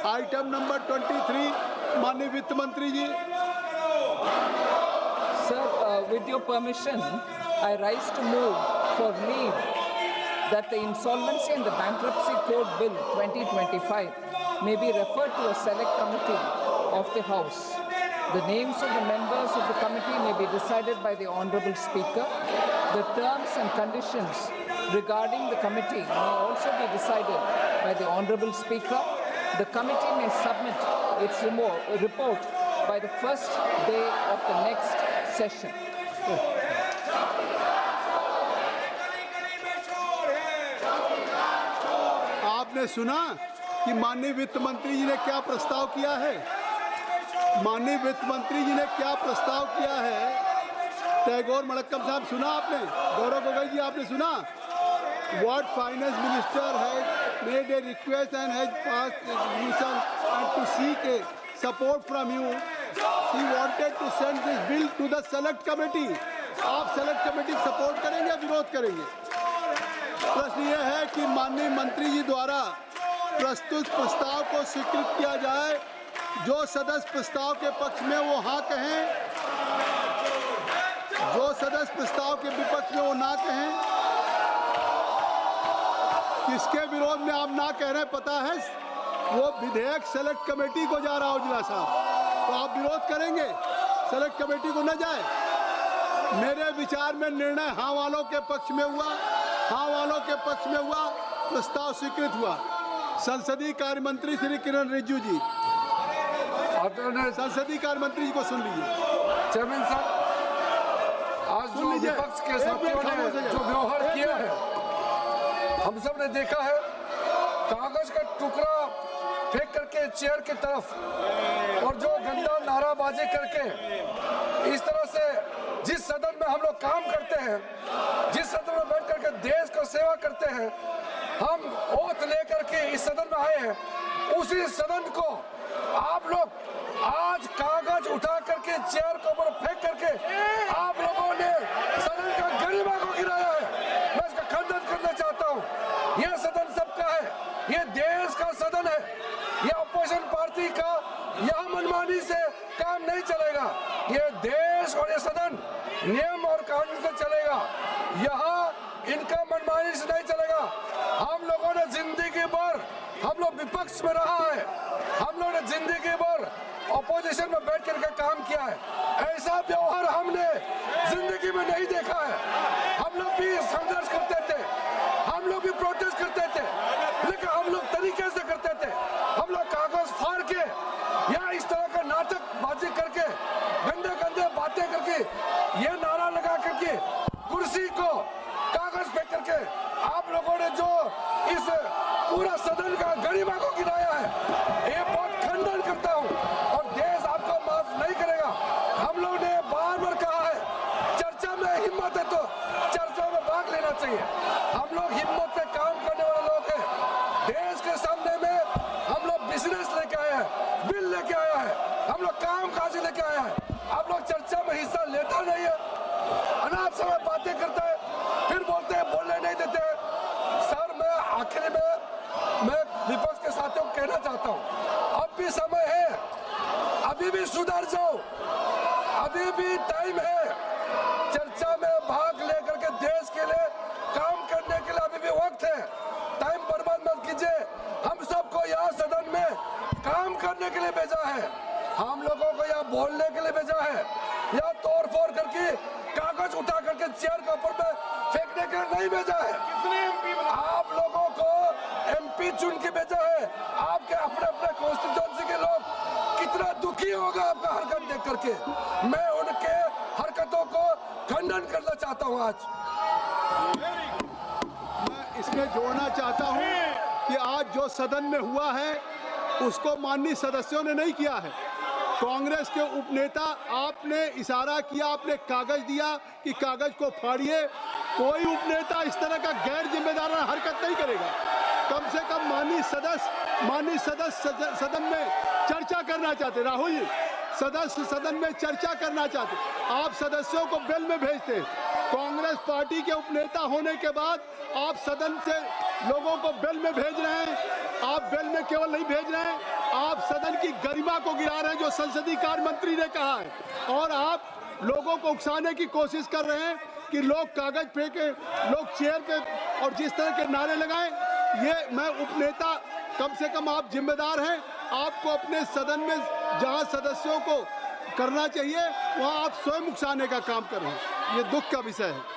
Item number 23, माननीय वित्त मंत्री जी। Sir, with your permission, I rise to move for leave that the Insolvency and the Bankruptcy Code Bill 2025 may be referred to a select committee of the House. The names of the members of the committee may be decided by the Honorable Speaker. The terms and conditions regarding the committee may also be decided by the Honorable Speaker. The committee may submit its report by the first day of the next session. आपने सुना कि माननीय वित्त मंत्री जी ने क्या प्रस्ताव किया है? माननीय वित्त मंत्री जी ने क्या प्रस्ताव किया है? टैगोर मड़क्कम साहब, सुना आपने? गौरव गोगोई जी, आपने सुना? What finance minister has made a request and has passed a resolution and to seek a support from you. He wanted to send this bill to the select committee. आप select committee सपोर्ट करेंगे या विरोध करेंगे? प्रश्न यह है कि माननीय मंत्री जी द्वारा प्रस्तुत प्रस्ताव को स्वीकृत किया जाए। जो सदस्य प्रस्ताव के पक्ष में वो हाँ कहें, जो सदस्य प्रस्ताव के विपक्ष में वो ना कहें। किसके विरोध में आप ना कह रहे हैं पता है? वो विधेयक सेलेक्ट कमेटी को जा रहा औजला साहब, तो आप विरोध करेंगे? सेलेक्ट कमेटी को न जाए। मेरे विचार में निर्णय हाँ वालों के पक्ष में हुआ, हाँ वालों के पक्ष में हुआ, प्रस्ताव स्वीकृत हुआ। संसदीय कार्य मंत्री श्री किरण रिजिजू जी, संसदीय कार्य मंत्री जी को सुन लीजिए। चेयरमैन साहब, आज जो विपक्ष के साथियों ने जो व्यवहार किया है, हम सब ने देखा है। कागज का टुकड़ा फेंक करके चेयर की तरफ और जो गंदा नाराबाजी करके इस तरह से जिस सदन में हम लोग काम करते हैं, जिस सदन में बैठ करके देश को सेवा करते हैं, हम ओथ लेकर के इस सदन में आए हैं, उसी सदन को आप लोग आज कागज उठा करके चेयर के ऊपर फेंक करके आप लोगों ने सदन का गरिमा को गिराया है। मैं इसका खंडन करना चाहता हूँ। यह सदन सबका है, यह देश का सदन है, यह अपोजिशन पार्टी का यहाँ मनमानी से काम नहीं चलेगा। यह देश और यह सदन नियम और कानून से चलेगा। यहाँ इनका मनमानी से नहीं चलेगा। हम लोगों ने जिंदगी भर, हम लोग विपक्ष में रहा है, हम लोगों ने जिंदगी भर अपोजिशन में बैठ कर काम किया है। ऐसा व्यवहार हमने जिंदगी में नहीं देखा है। हम लोग भी संघर्ष करते थे, हम लोग भी प्रोटेस्ट करते थे, लेकिन हम लोग तरीके से करते थे। हम लोग कागज फाड़ के या इस तरह का नाटकबाजी करके, गंदे गंदे बातें करके, ये नारा लगा करके, कुर्सी को कागज फेंक करके आप लोगों ने जो इस पूरा सदन का गरिमा को गिराया है, ये बहुत खंडन करता हूँ और देश आपको माफ नहीं करेगा। हम लोग ने बार बार कहा है, चर्चा में हिम्मत है तो चर्चा में भाग लेना चाहिए। हम लोग हिम्मत से काम करने वाले लोग हैं। देश के सामने में हम लोग बिजनेस लेके आए हैं, बिल लेके आया है, हम लोग काम काज लेके आए हैं। आप लोग चर्चा में हिस्सा लेता नहीं है, अनाप समय बातें करता है, फिर बोलते हैं बोलने नहीं देते हैं। सर, मैं आखिरी में मैं विपक्ष के साथियों को कहना चाहता हूँ, अब भी समय है, अभी भी सुधर जाओ, अभी भी टाइम है। चर्चा में भाग लेकर के देश के लिए काम करने के लिए अभी भी वक्त है। टाइम बर्बाद मत कीजिए। हम सबको यहाँ सदन में काम करने के लिए भेजा है, हम लोगों को यहाँ बोलने के लिए भेजा है, या तोड़ फोड़ करके कागज उठा करके चेयर के ऊपर में फेंकने के लिए नहीं भेजा है। आप लोगों को एमपी चुन के भेजा है। आपके अपने अपने कॉन्स्टिट्यूएंसी के लोग कितना दुखी होगा आपका हरकत देख करके। मैं उनके हरकतों को खंडन करना चाहता हूँ। आज मैं इसमें जोड़ना चाहता हूँ कि आज जो सदन में हुआ है उसको माननीय सदस्यों ने नहीं किया है। कांग्रेस के उपनेता, आपने इशारा किया, आपने कागज दिया कि कागज को फाड़िए। कोई उपनेता इस तरह का गैर जिम्मेदाराना हरकत नहीं करेगा। कम से कम माननीय सदस्य सदन में चर्चा करना चाहते, राहुल जी, सदस्य सदन में चर्चा करना चाहते, आप सदस्यों को बेल में भेजते। कांग्रेस पार्टी के उपनेता होने के बाद आप सदन से लोगों को बेल में भेज रहे हैं। आप बेल में केवल नहीं भेज रहे हैं, आप सदन की गरिमा को गिरा रहे हैं, जो संसदीय कार्य मंत्री ने कहा है। और आप लोगों को उकसाने की कोशिश कर रहे हैं कि लोग कागज फेंके, लोग चेयर पे और जिस तरह के नारे लगाएं। ये मैं उपनेता, कम से कम आप जिम्मेदार हैं। आपको अपने सदन में जहां सदस्यों को करना चाहिए वहां आप स्वयं उकसाने का काम कर रहे हैं। ये दुख का विषय है।